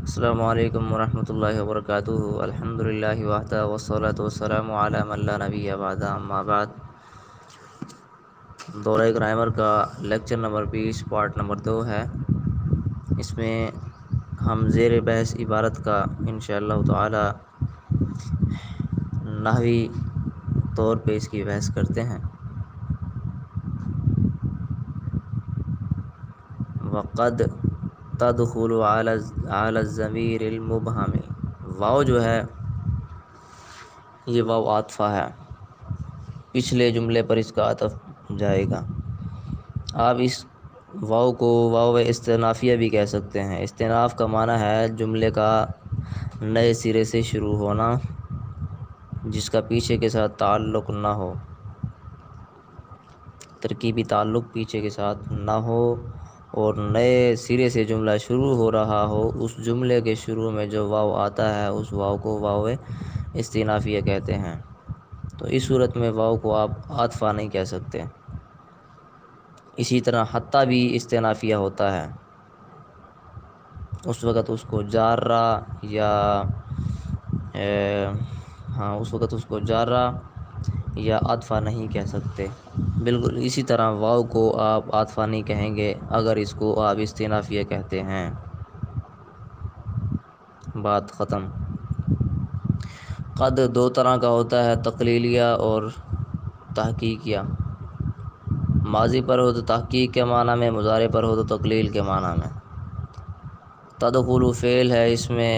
السلام علیکم ورحمۃ اللہ وبرکاتہ۔ الحمد للہ وحدہ والصلاۃ والسلام علی من لا نبی بعد، اما بعد۔ دورہ گرامر کا لیکچر نمبر 20 پارٹ نمبر 2 ہے۔ اس میں ہم زیر بحث عبارت کا انشاءاللہ تعالی نحوی طور پہ اس کی بحث کرتے ہیں۔ وقد تدخل علی الضمیر المبہم، واو جو ہے یہ واو عاطفہ ہے، پچھلے جملے پر اس کا عطف جائے گا۔ آپ اس واو کو واو استئنافیہ بھی کہہ سکتے ہیں۔ استئناف کا معنی ہے جملے کا نئے سرے سے شروع ہونا، جس کا پیچھے کے ساتھ تعلق نہ ہو، ترکیبی تعلق پیچھے کے ساتھ نہ ہو اور نئے سرے سے جملہ شروع ہو رہا ہو۔ اس جملے کے شروع میں جو واو آتا ہے اس واو کو واو استئنافیہ کہتے ہیں۔ تو اس صورت میں واو کو آپ عاطفہ نہیں کہہ سکتے۔ اسی طرح حتیٰ بھی استئنافیہ ہوتا ہے، اس وقت اس کو جارہ یا یا عاطفہ نہیں کہہ سکتے۔ بالکل اسی طرح واو کو آپ عاطفہ نہیں کہیں گے اگر اس کو آپ استئنافیہ کہتے ہیں۔ بات ختم۔ قد دو طرح کا ہوتا ہے، تقلیلیہ اور تحقیقیہ۔ ماضی پر ہو تو تحقیق کے معنی میں، مضارع پر ہو تو تقلیل کے معنی میں۔ تدخل فعل ہے، اس میں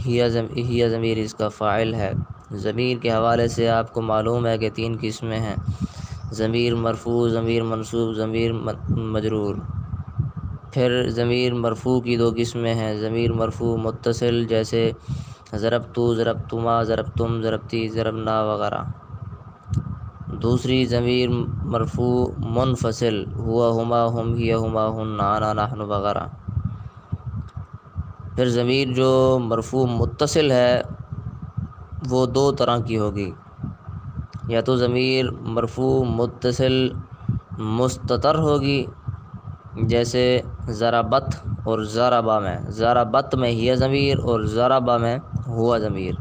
ہی ضمیر اس کا فاعل ہے۔ ضمیر کے حوالے سے آپ کو معلوم ہے کہ 3 قسمیں ہیں: ضمیر مرفوع، ضمیر منصوب، ضمیر مجرور۔ پھر ضمیر مرفوع کی 2 قسمیں ہیں: ضمیر مرفوع متصل جیسے ضربت، ضربتما، ضربتم، ضربتی، ضربنا وغیرہ۔ دوسری ضمیر مرفوع منفصل، ہوا، ہما، ہم، ہی، ہما، ہن، انا، نحن وغیرہ۔ پھر ضمیر جو مرفوع متصل ہے وہ 2 طرح کی ہوگی، یا تو ضمیر مرفوع متصل مستتر ہوگی جیسے ضربت اور ضربہ میں۔ ضربت میں ہی ضمیر اور ضربہ میں ہوا ضمیر۔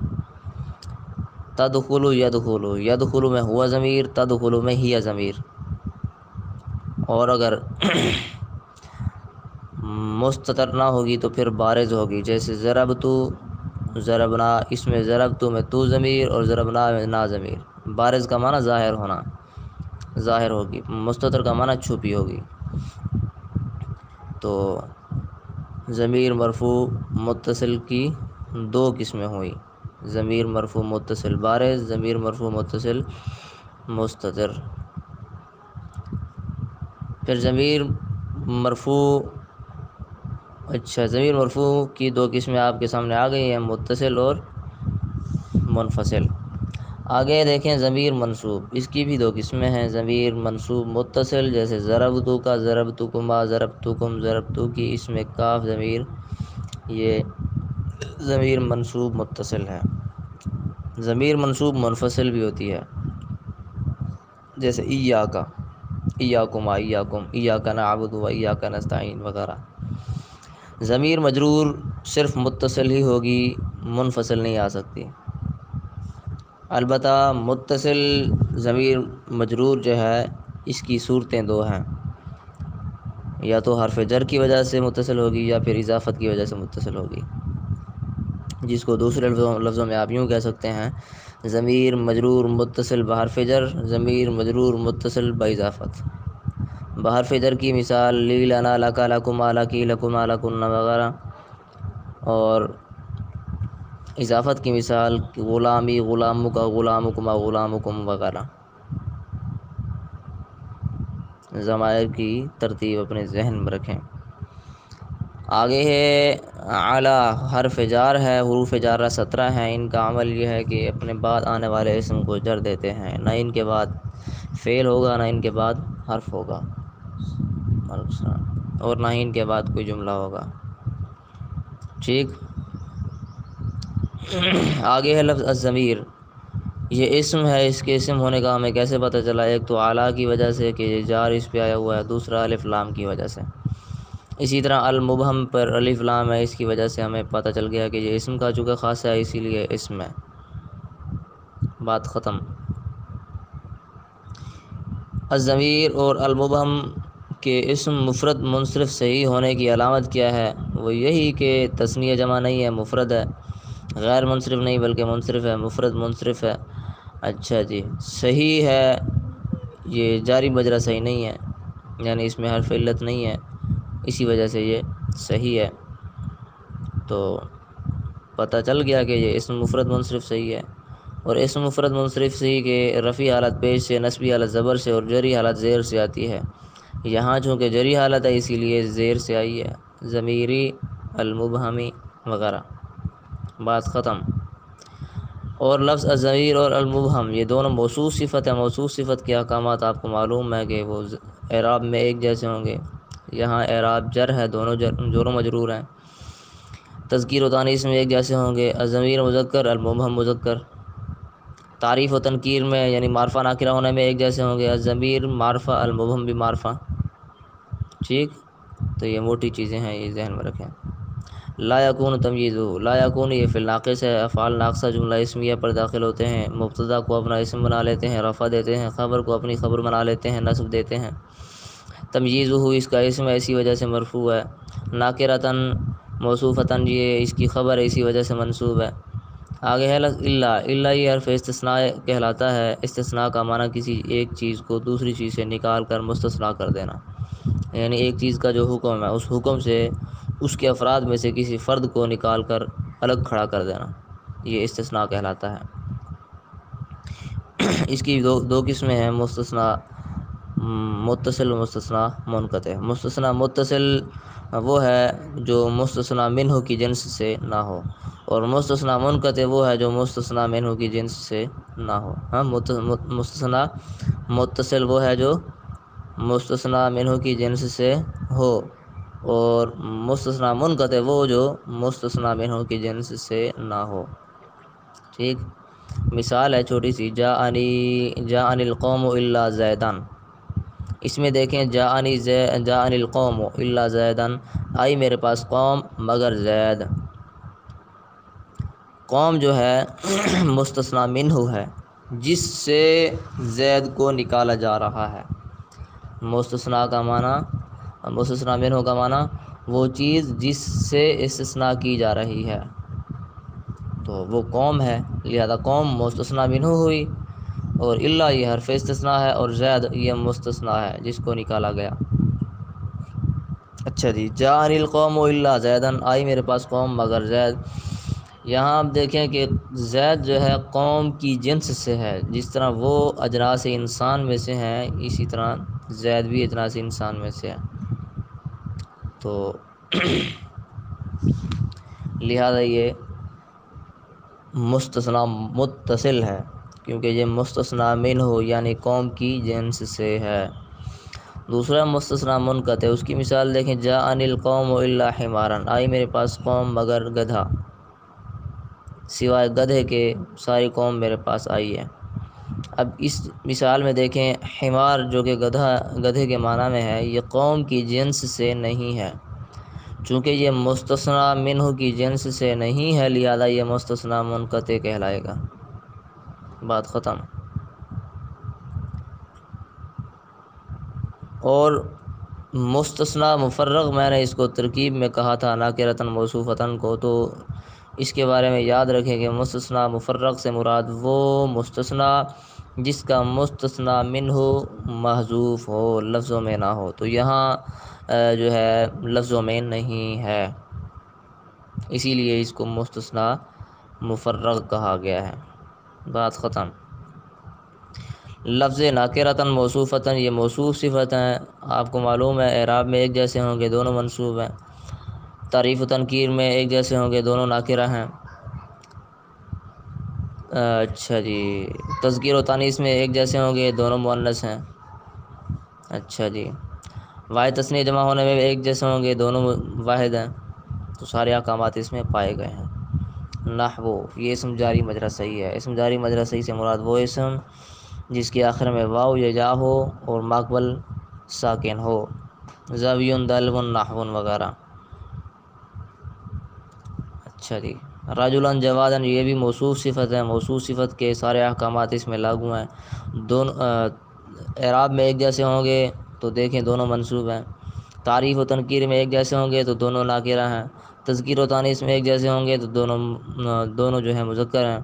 تدخل یدخل، یدخل میں ہوا ضمیر، تدخل میں ہی ضمیر۔ اور اگر مستتر نہ ہوگی تو پھر بارز ہوگی، جیسے ضربت، ضربنا، اس میں ضربت میں تو ضمیر اور ضربنا میں نا ضمیر۔ بارز کا معنی ظاہر ہونا، ظاہر ہوگی، مستتر کا معنی چھپی ہوگی۔ تو ضمیر مرفوع متصل کی 2 قسمیں ہوئی: ضمیر مرفوع متصل بارز، ضمیر مرفوع متصل مستتر۔ پھر ضمیر مرفوع ضمیر مرفوع کی 2 قسمیں آپ کے سامنے آ گئی ہیں: متصل اور منفصل۔ آگے دیکھیں ضمیر منصوب، اس کی بھی 2 قسمیں ہیں: ضمیر منصوب متصل جیسے ضربتو کا، ضربتکما، ضربتکم، ضربتو کی، اس میں کاف ضمیر یہ ضمیر منصوب متصل ہے۔ ضمیر منصوب منفصل بھی ہوتی ہے، جیسے ایاک، ایاکما، ایاکم، ایاک نعبد و ایاک نستعین وغیرہ۔ ضمیر مجرور صرف متصل ہی ہوگی، منفصل نہیں آ سکتی۔ البتہ متصل ضمیر مجرور جو ہے اس کی صورتیں 2 ہیں: یا تو حرف جر کی وجہ سے متصل ہوگی یا پھر اضافت کی وجہ سے متصل ہوگی، جس کو دوسرے لفظوں میں آپ یوں کہہ سکتے ہیں: ضمیر مجرور متصل بحرف جر، ضمیر مجرور متصل باضافت۔ بحرف جر کی مثال لی، لنا، لکا، لکما، لکی، لکما، لکن وغیرہ، اور اضافت کی مثال غلامی، غلامک، غلامکما، غلامکم وغیرہ۔ ضمائر کی ترتیب اپنے ذہن میں رکھیں۔ آگے ہے اعلیٰ، حرف جار ہے، حروف جارہ 17 ہیں۔ ان کا عمل یہ ہے کہ اپنے بعد آنے والے اسم کو جر دیتے ہیں، نہ ان کے بعد فعل ہوگا، نہ ان کے بعد حرف ہوگا، اور نہ ہی ان کے بعد کوئی جملہ ہوگا۔ ٹھیک۔ آگے ہے لفظ الضمیر، یہ اسم ہے۔ اس کے اسم ہونے کا ہمیں کیسے پتہ چلا؟ ایک تو اعلیٰ کی وجہ سے کہ جار اس پہ آیا ہوا ہے، دوسرا الف لام کی وجہ سے۔ اسی طرح المبہم پر الف لام ہے، اس کی وجہ سے ہمیں پتہ چل گیا کہ یہ اسم کا چونکہ خاص ہے اسی لیے اسم ہے، بات ختم۔ الضمیر اور المبہم کے اسم مفرد منصرف صحیح ہونے کی علامت کیا ہے؟ وہ یہی کہ تثنیہ جمع نہیں ہے، مفرد ہے، غیر منصرف نہیں بلکہ منصرف ہے، مفرد منصرف ہے۔ اچھا جی، صحیح ہے، یہ جاری مجرا صحیح نہیں ہے، یعنی اس میں حرف علت نہیں ہے، اسی وجہ سے یہ صحیح ہے۔ تو پتہ چل گیا کہ یہ اسم مفرد منصرف صحیح ہے، اور اسم مفرد منصرف صحیح کے رفعی حالت پیش سے، نصبی حالت زبر سے اور جری حالت زیر سے آتی ہے۔ یہاں چونکہ جری حالت ہے اسی لیے زیر سے آئی ہے، ضمیری، المبہمی وغیرہ، بات ختم۔ اور لفظ الضمیر اور المبہم یہ دونوں موصوف صفت ہے، موصوف صفت کے احکامات آپ کو معلوم ہے کہ وہ اعراب میں ایک جیسے ہوں گے۔ یہاں اعراب جر ہے، دونوں جور و مجرور ہیں۔ تذکیر و تانیث میں ایک جیسے ہوں گے، الضمیر مذکر، المبہم مذکر۔ تعریف و تنکیر میں یعنی معرفہ ناکرہ ہونے میں ایک جیسے ہوں گے، الضمیر معرفہ، المبہم بھی معرفہ، ٹھیک۔ تو یہ موٹی چیزیں ہیں، یہ ذہن میں رکھیں۔ لا یکون تمییز، لا یکون یہ فی الناقص ہے، افعال ناقصہ جملہ اسمیہ پر داخل ہوتے ہیں، مبتدا کو اپنا اسم بنا لیتے ہیں، رفع دیتے ہیں، خبر کو اپنی خبر بنا لیتے ہیں، نصب دیتے ہیں۔ تمییز اس کا اسم ہے، اسی وجہ سے مرفوع ہے۔ ناکرتاً موصوفتاً یہ اس کی خبر ہے، اسی وجہ سے منصوب ہے۔ آگے ہے الا، الا یہ حرف استثناء کہلاتا ہے۔ استثناء کا معنی کسی ایک چیز کو دوسری چیز سے نکال کر مستثنیٰ کر دینا، یعنی ایک چیز کا جو حکم ہے اس حکم سے اس کے افراد میں سے کسی فرد کو نکال کر الگ کھڑا کر دینا، یہ استثناء کہلاتا ہے۔ اس کی دو قسمیں ہیں، مستثنیٰ متصل و مستثنیٰ منقطع۔ مستثنیٰ متصل وہ ہے جو مستثنیٰ منہ کی جنس سے نہ ہو، اور مستثنیٰ منقطع وہ ہے جو مستثنیٰ منہ کی جنس سے نہ ہو۔ ہاں، مستثنیٰ متصل وہ ہے جو مستثنیٰ منہ کی جنس سے ہو، اور مستثنیٰ منقطع وہ جو مستثنیٰ منہ کی جنس سے نہ ہو، ٹھیک۔ مثال ہے چھوٹی سی، جاءنی القوم الا زیدان۔ اس میں دیکھیں جاءنی القوم الا زیدان، آئی میرے پاس قوم مگر زید۔ قوم جو ہے مستثنیٰ منہ ہے جس سے زید کو نکالا جا رہا ہے۔ مستثنیٰ کا معنی، مستثنیٰ منہ کا معنی وہ چیز جس سے استثناء کی جا رہی ہے، تو وہ قوم ہے، لہذا قوم مستثنیٰ منہ ہوئی، اور الا یہ حرف استثناء ہے، اور زید یہ مستثنیٰ ہے جس کو نکالا گیا۔ اچھا جی، جاءنی القوم الا زیدن، آئی میرے پاس قوم مگر زید۔ یہاں آپ دیکھیں کہ زید جو ہے قوم کی جنس سے ہے، جس طرح وہ اجناس انسان میں سے ہیں اسی طرح زید بھی اجناس انسان میں سے ہے، تو لہذا یہ مستثنیٰ متصل ہے، کیونکہ یہ مستثنیٰ منہ یعنی قوم کی جنس سے ہے۔ دوسرا مستثنیٰ منقطع، اس کی مثال دیکھیں، جاءنی القوم الا حمارا، آئی میرے پاس قوم مگر گدھا، سوائے گدھے کے ساری قوم میرے پاس آئی ہے۔ اب اس مثال میں دیکھیں، حمار جو کہ گدھے کے معنی میں ہے، یہ قوم کی جنس سے نہیں ہے، چونکہ یہ مستثنیٰ منہ کی جنس سے نہیں ہے، لہذا یہ مستثنیٰ منقطع کہلائے گا، بات ختم۔ اور مستثنیٰ مفرغ میں نے اس کو ترکیب میں کہا تھا ناکرتاً موصوفتاً کو، تو اس کے بارے میں یاد رکھیں کہ مستثنیٰ مفرغ سے مراد وہ مستثنیٰ جس کا مستثنیٰ منہ محذوف ہو، لفظوں میں نہ ہو، تو یہاں جو ہے لفظوں میں نہیں ہے، اسی لیے اس کو مستثنیٰ مفرغ کہا گیا ہے، بات ختم۔ لفظ ناکرتاً موصوفتاً یہ موصوف صفت ہیں، آپ کو معلوم ہے اعراب میں ایک جیسے ہوں گے، دونوں منصوب ہیں۔ تعریف و تنکیر میں ایک جیسے ہوں گے، دونوں ناکرہ ہیں۔ اچھا جی، تذکیر و تانیث میں ایک جیسے ہوں گے، دونوں مؤنث ہیں۔ اچھا جی، واحد تثنیہ جمع ہونے میں ایک جیسے ہوں گے، دونوں واحد ہیں، تو سارے احکامات اس میں پائے گئے ہیں۔ نحو، یہ اسم جاری مجرا صحیح ہے، اسم جاری مجرا صحیح سے مراد وہ اسم جس کے آخر میں واو یا یا ہو اور ماقبل ساکن ہو۔ زاویون دلو نحون وغیرہ. اچھا جی. رجلان جوادن یہ بھی موصوف صفت ہے، موصوف صفت کے سارے احکامات اس میں لاگو ہیں. دونوں اعراب میں ایک جیسے ہوں گے تو دیکھیں دونوں منصوب ہیں. تعریف و تنکیر میں ایک جیسے ہوں گے تو دونوں ناکرہ ہیں. تذکیر و تانیث میں ایک جیسے ہوں گے تو دونوں جو ہیں مذکر ہیں.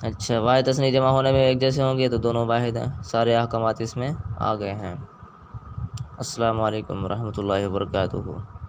اچھا، واحد تثنیہ جمع ہونے میں ایک جیسے ہوں گے تو دونوں واحد ہیں. سارے احکامات اس میں آ گئے ہیں. السلام علیکم ورحمۃ اللہ وبرکاتہ.